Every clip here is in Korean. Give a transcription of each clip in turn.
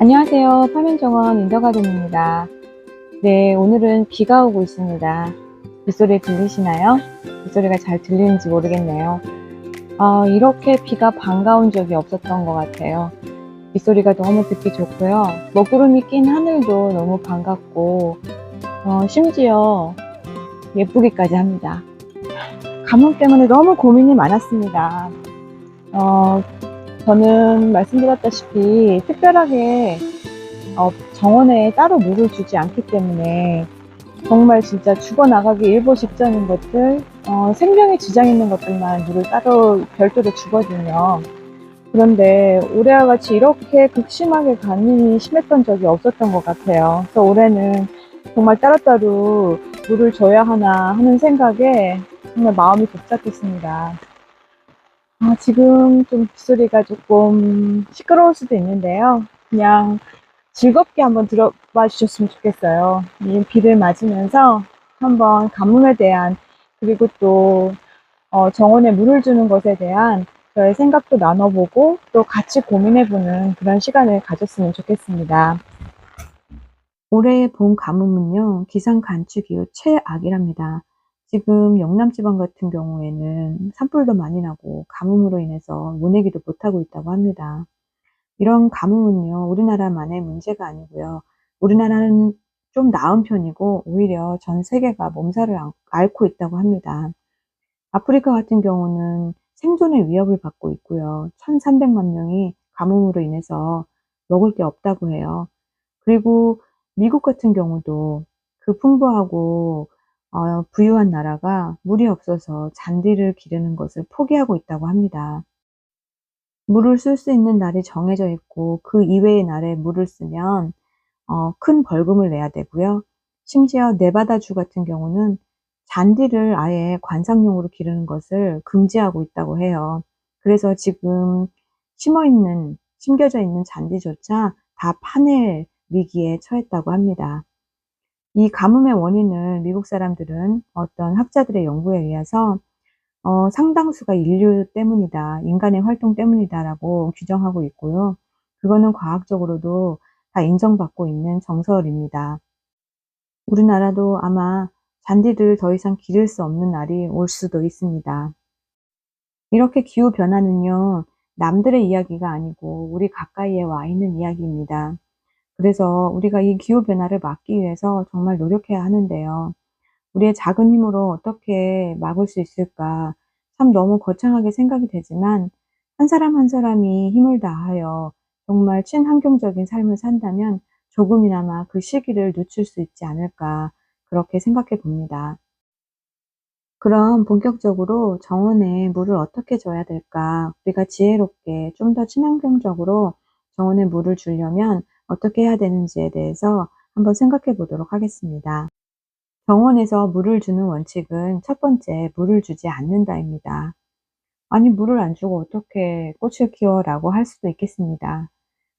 안녕하세요. 파면정원 인더가든입니다. 네, 오늘은 비가 오고 있습니다. 빗소리 들리시나요? 빗소리가 잘 들리는지 모르겠네요. 이렇게 비가 반가운 적이 없었던 것 같아요. 빗소리가 너무 듣기 좋고요. 먹구름이 낀 하늘도 너무 반갑고, 심지어 예쁘기까지 합니다. 가뭄 때문에 너무 고민이 많았습니다. 저는 말씀드렸다시피 특별하게 정원에 따로 물을 주지 않기 때문에 정말 진짜 죽어나가기 일보 직전인 것들, 생명에 지장 있는 것들만 물을 따로 별도로 주거든요. 그런데 올해와 같이 이렇게 극심하게 가뭄이 심했던 적이 없었던 것 같아요. 그래서 올해는 정말 따로따로 물을 줘야 하나 하는 생각에 정말 마음이 복잡했습니다. 지금 좀 빗소리가 조금 시끄러울 수도 있는데요. 그냥 즐겁게 한번 들어봐 주셨으면 좋겠어요. 이 비를 맞으면서 한번 가뭄에 대한, 그리고 또 정원에 물을 주는 것에 대한 저의 생각도 나눠보고 또 같이 고민해보는 그런 시간을 가졌으면 좋겠습니다. 올해의 봄 가뭄은요, 기상 간축 이후 최악이랍니다. 지금 영남지방 같은 경우에는 산불도 많이 나고 가뭄으로 인해서 모내기도 못하고 있다고 합니다. 이런 가뭄은요, 우리나라만의 문제가 아니고요. 우리나라는 좀 나은 편이고 오히려 전 세계가 몸살을 앓고 있다고 합니다. 아프리카 같은 경우는 생존의 위협을 받고 있고요. 1,300만 명이 가뭄으로 인해서 먹을 게 없다고 해요. 그리고 미국 같은 경우도 그 풍부하고 부유한 나라가 물이 없어서 잔디를 기르는 것을 포기하고 있다고 합니다. 물을 쓸 수 있는 날이 정해져 있고 그 이외의 날에 물을 쓰면 큰 벌금을 내야 되고요. 심지어 네바다주 같은 경우는 잔디를 아예 관상용으로 기르는 것을 금지하고 있다고 해요. 그래서 지금 심겨져 있는 잔디조차 다 파낼 위기에 처했다고 합니다. 이 가뭄의 원인을 미국 사람들은 어떤 학자들의 연구에 의해서 상당수가 인류 때문이다, 인간의 활동 때문이다라고 규정하고 있고요. 그거는 과학적으로도 다 인정받고 있는 정설입니다. 우리나라도 아마 잔디를 더 이상 기를 수 없는 날이 올 수도 있습니다. 이렇게 기후 변화는요, 남들의 이야기가 아니고 우리 가까이에 와 있는 이야기입니다. 그래서 우리가 이 기후 변화를 막기 위해서 정말 노력해야 하는데요. 우리의 작은 힘으로 어떻게 막을 수 있을까? 참 너무 거창하게 생각이 되지만 한 사람 한 사람이 힘을 다하여 정말 친환경적인 삶을 산다면 조금이나마 그 시기를 늦출 수 있지 않을까, 그렇게 생각해 봅니다. 그럼 본격적으로 정원에 물을 어떻게 줘야 될까? 우리가 지혜롭게 좀 더 친환경적으로 정원에 물을 주려면 어떻게 해야 되는지에 대해서 한번 생각해 보도록 하겠습니다. 정원에서 물을 주는 원칙은 첫 번째, 물을 주지 않는다입니다. 아니, 물을 안 주고 어떻게 꽃을 키워라고 할 수도 있겠습니다.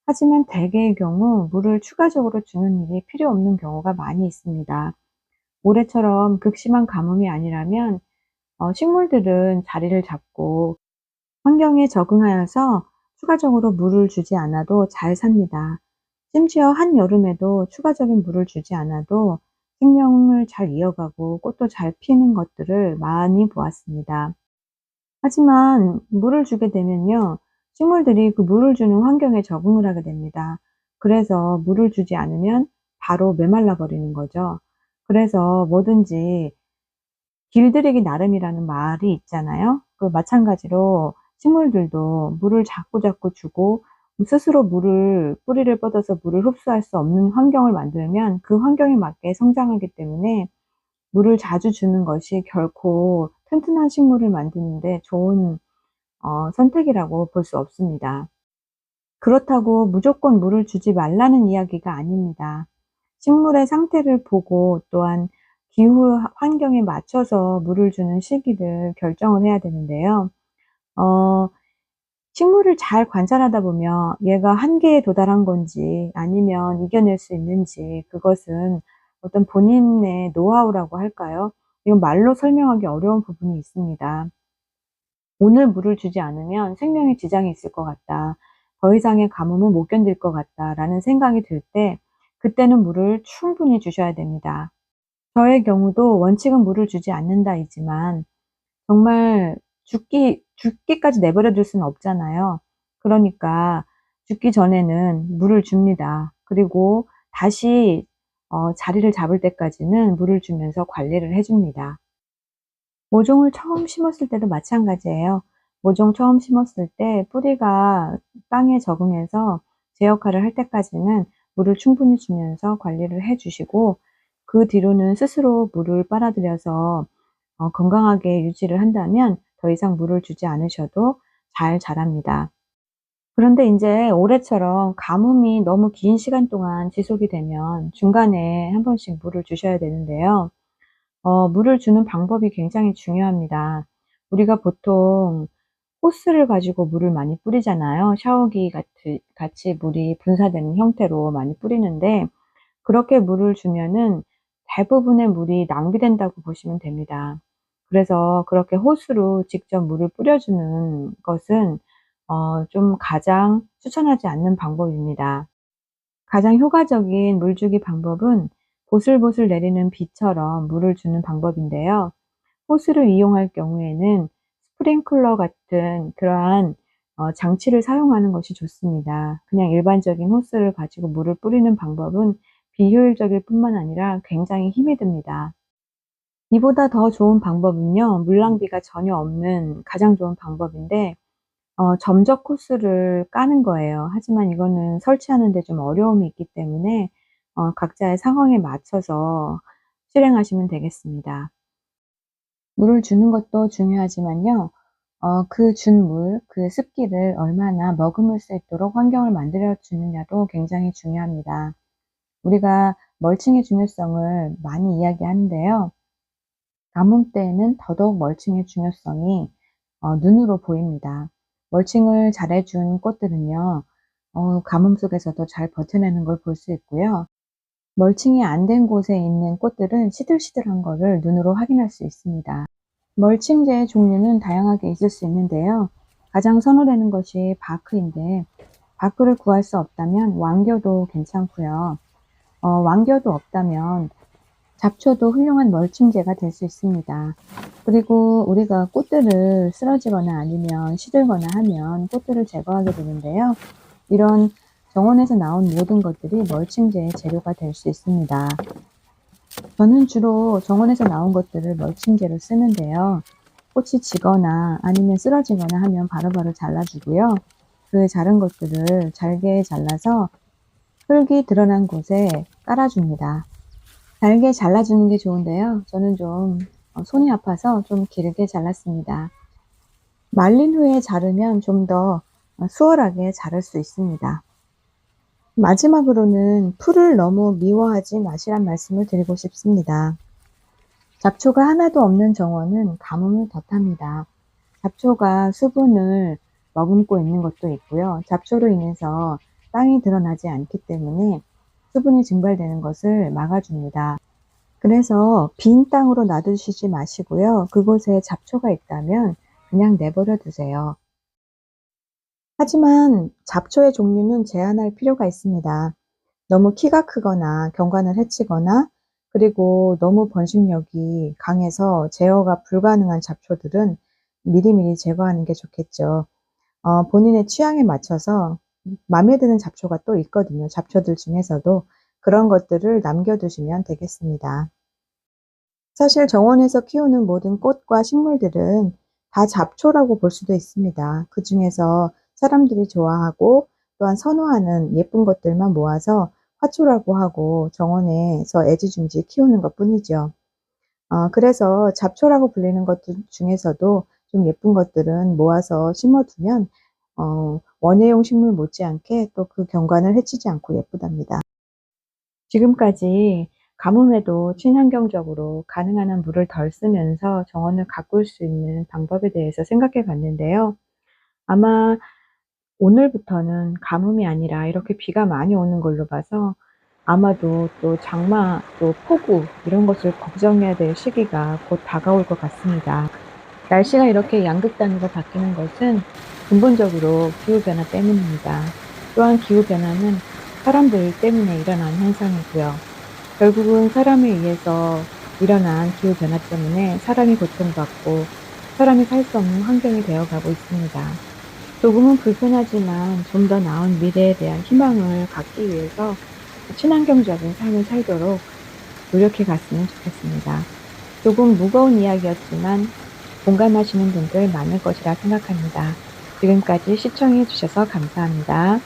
하지만 대개의 경우 물을 추가적으로 주는 일이 필요 없는 경우가 많이 있습니다. 올해처럼 극심한 가뭄이 아니라면 식물들은 자리를 잡고 환경에 적응하여서 추가적으로 물을 주지 않아도 잘 삽니다. 심지어 한여름에도 추가적인 물을 주지 않아도 생명을 잘 이어가고 꽃도 잘 피는 것들을 많이 보았습니다. 하지만 물을 주게 되면요, 식물들이 그 물을 주는 환경에 적응을 하게 됩니다. 그래서 물을 주지 않으면 바로 메말라 버리는 거죠. 그래서 뭐든지 길들이기 나름이라는 말이 있잖아요. 그 마찬가지로 식물들도 물을 자꾸자꾸 주고 스스로 뿌리를 뻗어서 물을 흡수할 수 없는 환경을 만들면 그 환경에 맞게 성장하기 때문에 물을 자주 주는 것이 결코 튼튼한 식물을 만드는 데 좋은 선택이라고 볼 수 없습니다. 그렇다고 무조건 물을 주지 말라는 이야기가 아닙니다. 식물의 상태를 보고 또한 기후 환경에 맞춰서 물을 주는 시기를 결정을 해야 되는데요. 어 식물을 잘 관찰하다 보면 얘가 한계에 도달한 건지 아니면 이겨낼 수 있는지, 그것은 어떤 본인의 노하우라고 할까요? 이건 말로 설명하기 어려운 부분이 있습니다. '오늘 물을 주지 않으면 생명에 지장이 있을 것 같다. 더 이상의 가뭄은 못 견딜 것 같다라는 생각이 들 때 그때는 물을 충분히 주셔야 됩니다. 저의 경우도 원칙은 물을 주지 않는다이지만 정말 죽기까지 내버려 둘 수는 없잖아요. 그러니까 죽기 전에는 물을 줍니다. 그리고 다시 자리를 잡을 때까지는 물을 주면서 관리를 해 줍니다. 모종을 처음 심었을 때도 마찬가지예요. 모종 처음 심었을 때 뿌리가 땅에 적응해서 제 역할을 할 때까지는 물을 충분히 주면서 관리를 해 주시고, 그 뒤로는 스스로 물을 빨아들여서 건강하게 유지를 한다면 더 이상 물을 주지 않으셔도 잘 자랍니다. 그런데 인제 올해처럼 가뭄이 너무 긴 시간 동안 지속이 되면 중간에 한 번씩 물을 주셔야 되는데요. 물을 주는 방법이 굉장히 중요합니다. 우리가 보통 호스를 가지고 물을 많이 뿌리잖아요. 샤워기 같이 물이 분사되는 형태로 많이 뿌리는데, 그렇게 물을 주면은 대부분의 물이 낭비된다고 보시면 됩니다. 그래서 그렇게 호스로 직접 물을 뿌려주는 것은 좀 가장 추천하지 않는 방법입니다. 가장 효과적인 물주기 방법은 보슬보슬 내리는 비처럼 물을 주는 방법인데요. 호스를 이용할 경우에는 스프링클러 같은 그러한 장치를 사용하는 것이 좋습니다. 그냥 일반적인 호스를 가지고 물을 뿌리는 방법은 비효율적일 뿐만 아니라 굉장히 힘이 듭니다. 이보다 더 좋은 방법은요, 물 낭비가 전혀 없는 가장 좋은 방법인데, 점적 호스를 까는 거예요. 하지만 이거는 설치하는 데 좀 어려움이 있기 때문에 각자의 상황에 맞춰서 실행하시면 되겠습니다. 물을 주는 것도 중요하지만요. 그 준 물, 그 습기를 얼마나 머금을 수 있도록 환경을 만들어 주느냐도 굉장히 중요합니다. 우리가 멀칭의 중요성을 많이 이야기하는데요. 가뭄 때에는 더더욱 멀칭의 중요성이 눈으로 보입니다. 멀칭을 잘해 준 꽃들은요, 가뭄 속에서도 잘 버텨내는 걸 볼 수 있고요. 멀칭이 안 된 곳에 있는 꽃들은 시들시들한 거를 눈으로 확인할 수 있습니다. 멀칭제의 종류는 다양하게 있을 수 있는데요. 가장 선호되는 것이 바크인데, 바크를 구할 수 없다면 왕겨도 괜찮고요. 왕겨도 없다면 잡초도 훌륭한 멀칭제가 될 수 있습니다. 그리고 우리가 꽃들을 쓰러지거나 아니면 시들거나 하면 꽃들을 제거하게 되는데요. 이런 정원에서 나온 모든 것들이 멀칭제의 재료가 될 수 있습니다. 저는 주로 정원에서 나온 것들을 멀칭제로 쓰는데요. 꽃이 지거나 아니면 쓰러지거나 하면 바로바로 잘라주고요. 그 자른 것들을 잘게 잘라서 흙이 드러난 곳에 깔아줍니다. 잘게 잘라주는 게 좋은데요. 저는 좀 손이 아파서 좀 길게 잘랐습니다. 말린 후에 자르면 좀 더 수월하게 자를 수 있습니다. 마지막으로는 풀을 너무 미워하지 마시란 말씀을 드리고 싶습니다. 잡초가 하나도 없는 정원은 가뭄을 덧합니다. 잡초가 수분을 머금고 있는 것도 있고요. 잡초로 인해서 땅이 드러나지 않기 때문에 수분이 증발되는 것을 막아줍니다. 그래서 빈 땅으로 놔두시지 마시고요. 그곳에 잡초가 있다면 그냥 내버려 두세요. 하지만 잡초의 종류는 제한할 필요가 있습니다. 너무 키가 크거나 경관을 해치거나, 그리고 너무 번식력이 강해서 제어가 불가능한 잡초들은 미리미리 제거하는 게 좋겠죠. 본인의 취향에 맞춰서 마음에 드는 잡초가 또 있거든요. 잡초들 중에서도 그런 것들을 남겨두시면 되겠습니다. 사실 정원에서 키우는 모든 꽃과 식물들은 다 잡초라고 볼 수도 있습니다. 그 중에서 사람들이 좋아하고 또한 선호하는 예쁜 것들만 모아서 화초라고 하고 정원에서 애지중지 키우는 것 뿐이죠. 그래서 잡초라고 불리는 것들 중에서도 좀 예쁜 것들은 모아서 심어두면 원예용 식물 못지않게 또 그 경관을 해치지 않고 예쁘답니다. 지금까지 가뭄에도 친환경적으로 가능한 한 물을 덜 쓰면서 정원을 가꿀 수 있는 방법에 대해서 생각해 봤는데요. 아마 오늘부터는 가뭄이 아니라 이렇게 비가 많이 오는 걸로 봐서 아마도 또 장마, 또 폭우 이런 것을 걱정해야 될 시기가 곧 다가올 것 같습니다. 날씨가 이렇게 양극단으로 바뀌는 것은 근본적으로 기후변화 때문입니다. 또한 기후변화는 사람들 때문에 일어난 현상이고요. 결국은 사람에 의해서 일어난 기후변화 때문에 사람이 고통받고 사람이 살 수 없는 환경이 되어가고 있습니다. 조금은 불편하지만 좀 더 나은 미래에 대한 희망을 갖기 위해서 친환경적인 삶을 살도록 노력해 갔으면 좋겠습니다. 조금 무거운 이야기였지만 공감하시는 분들 많을 것이라 생각합니다. 지금까지 시청해 주셔서 감사합니다.